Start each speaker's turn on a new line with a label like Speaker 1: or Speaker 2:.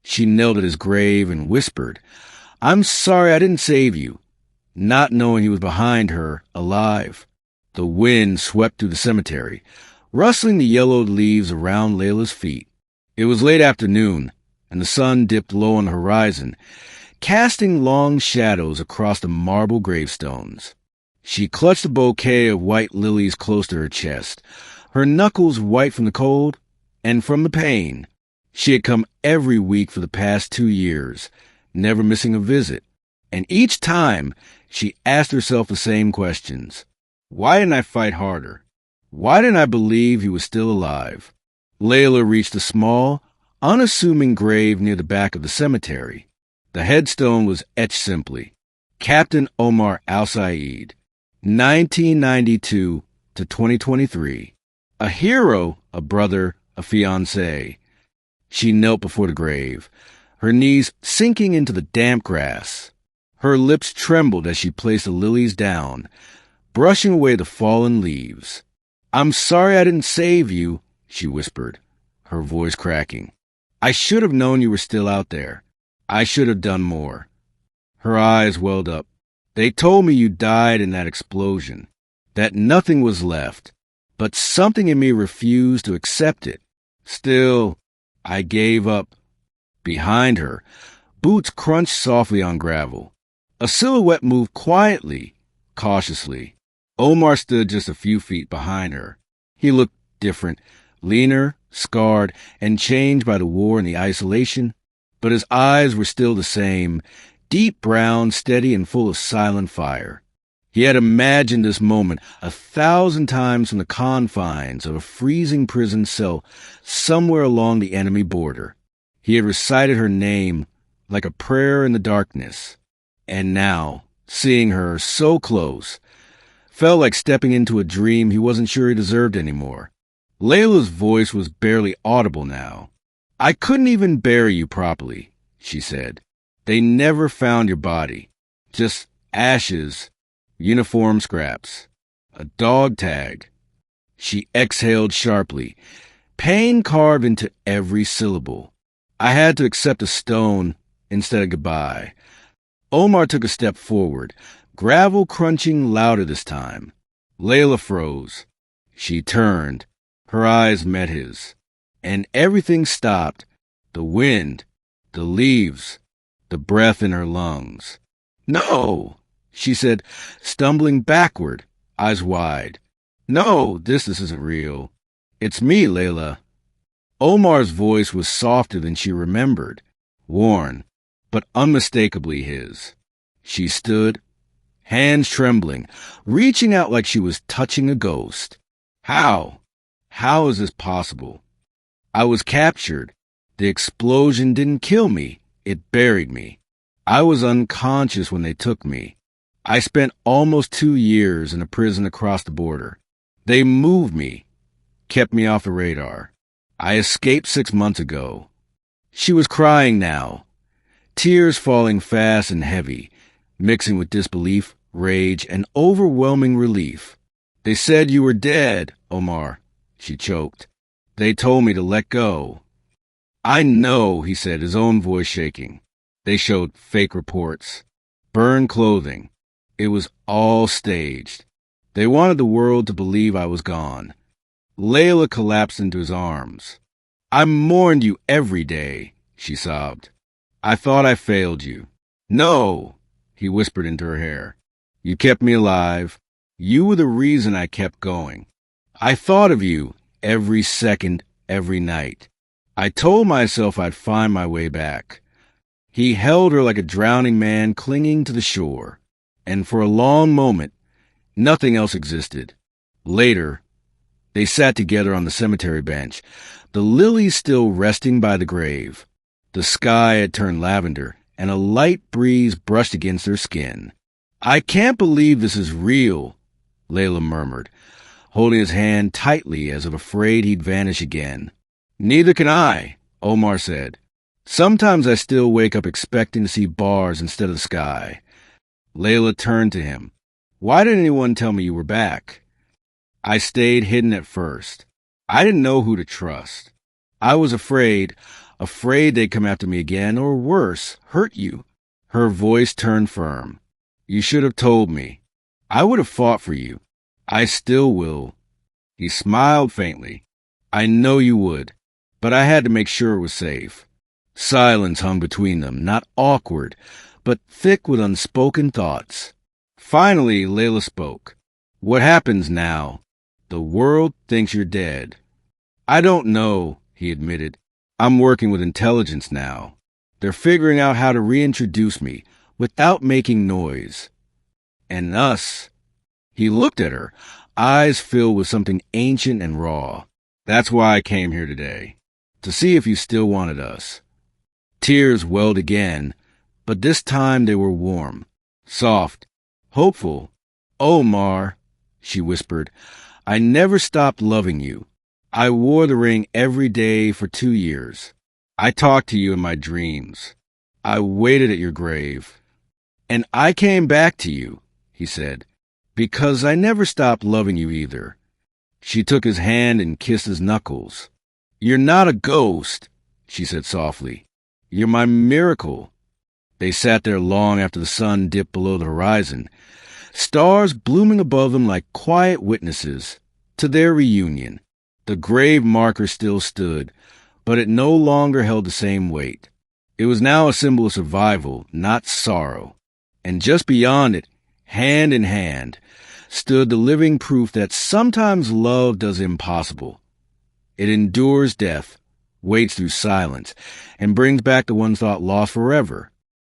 Speaker 1: She knelt at his grave and whispered, "I'm sorry I didn't save you," not knowing he was behind her, alive. The wind swept through the cemetery, rustling the yellowed leaves around Layla's feet. It was late afternoon, and the sun dipped low on the horizon, casting long shadows across the marble gravestones. She clutched a bouquet of white lilies close to her chest, her knuckles white from the cold and from the pain. She had come every week for the past 2 years, never missing a visit, and each time she asked herself the same questions. Why didn't I fight harder? Why didn't I believe he was still alive? Laila reached a small, unassuming grave near the back of the cemetery. The headstone was etched simply, Captain Omar al-Said, 1992 to 2023. A hero, a brother, a fiancé. She knelt before the grave, her knees sinking into the damp grass. Her lips trembled as she placed the lilies down, brushing away the fallen leaves. "I'm sorry I didn't save you," she whispered, her voice cracking. "I should have known you were still out there. I should have done more." Her eyes welled up. "They told me you died in that explosion, that nothing was left, but something in me refused to accept it. Still, I gave up." Behind her, boots crunched softly on gravel. A silhouette moved quietly, cautiously. Omar stood just a few feet behind her. He looked different, leaner, scarred, and changed by the war and the isolation, but his eyes were still the same, deep brown, steady, and full of silent fire. He had imagined this moment 1,000 times from the confines of a freezing prison cell somewhere along the enemy border. He had recited her name like a prayer in the darkness. And now, seeing her so close, felt like stepping into a dream he wasn't sure he deserved anymore. Layla's voice was barely audible now. "I couldn't even bury you properly," she said. "They never found your body. Just ashes, uniform scraps, a dog tag." She exhaled sharply, pain carved into every syllable. "I had to accept a stone instead of goodbye." Omar took a step forward, gravel crunching louder this time. Layla froze. She turned. Her eyes met his. And everything stopped. The wind, the leaves, the breath in her lungs. "No," she said, stumbling backward, eyes wide. "No, this isn't real. It's me, Laila." Omar's voice was softer than she remembered, worn, but unmistakably his. She stood, hands trembling, reaching out like she was touching a ghost. "How? How is this possible? I was captured. The explosion didn't kill me. It buried me. I was unconscious when they took me. I spent almost 2 years in a prison across the border. They moved me, kept me off the radar. I escaped 6 months ago." She was crying now, tears falling fast and heavy, mixing with disbelief, rage, and overwhelming relief. "They said you were dead, Omar," she choked. "They told me to let go." "I know," he said, his own voice shaking. "They showed fake reports, burned clothing. It was all staged. They wanted the world to believe I was gone." Layla collapsed into his arms. "I mourned you every day," she sobbed. "I thought I failed you." "No," he whispered into her hair. "You kept me alive. You were the reason I kept going. I thought of you every second, every night. I told myself I'd find my way back." He held her like a drowning man clinging to the shore, and for a long moment, nothing else existed. Later, they sat together on the cemetery bench, the lilies still resting by the grave. The sky had turned lavender, and a light breeze brushed against her skin. "I can't believe this is real," Laila murmured, holding his hand tightly as if afraid he'd vanish again. "Neither can I," Omar said. "Sometimes I still wake up expecting to see bars instead of the sky." Laila turned to him. "Why didn't anyone tell me you were back?" "I stayed hidden at first. I didn't know who to trust. I was afraid afraid they'd come after me again, or worse, hurt you. Her voice turned firm. You should have told me. I would have fought for you. I still will. He smiled faintly. I know you would, but I had to make sure it was safe. Silence hung between them, not awkward, but thick with unspoken thoughts. Finally, Laila spoke. What happens now? The world thinks you're dead. I don't know, he admitted. I'm working with intelligence now. They're figuring out how to reintroduce me without making noise. And us. He looked at her, eyes filled with something ancient and raw. That's why I came here today, to see if you still wanted us. Tears welled again, but this time they were warm, soft, hopeful. Omar, she whispered, I never stopped loving you. I wore the ring every day for 2 years. I talked to you in my dreams. I waited at your grave. And I came back to you, he said, because I never stopped loving you either. She took his hand and kissed his knuckles. You're not a ghost, she said softly. You're my miracle. They sat there long after the sun dipped below the horizon, stars blooming above them like quiet witnesses to their reunion. The grave marker still stood, but it no longer held the same weight. It was now a symbol of survival, not sorrow. And just beyond it, hand in hand, stood the living proof that sometimes love does impossible. It endures death, waits through silence, and brings back the one thought lost forever.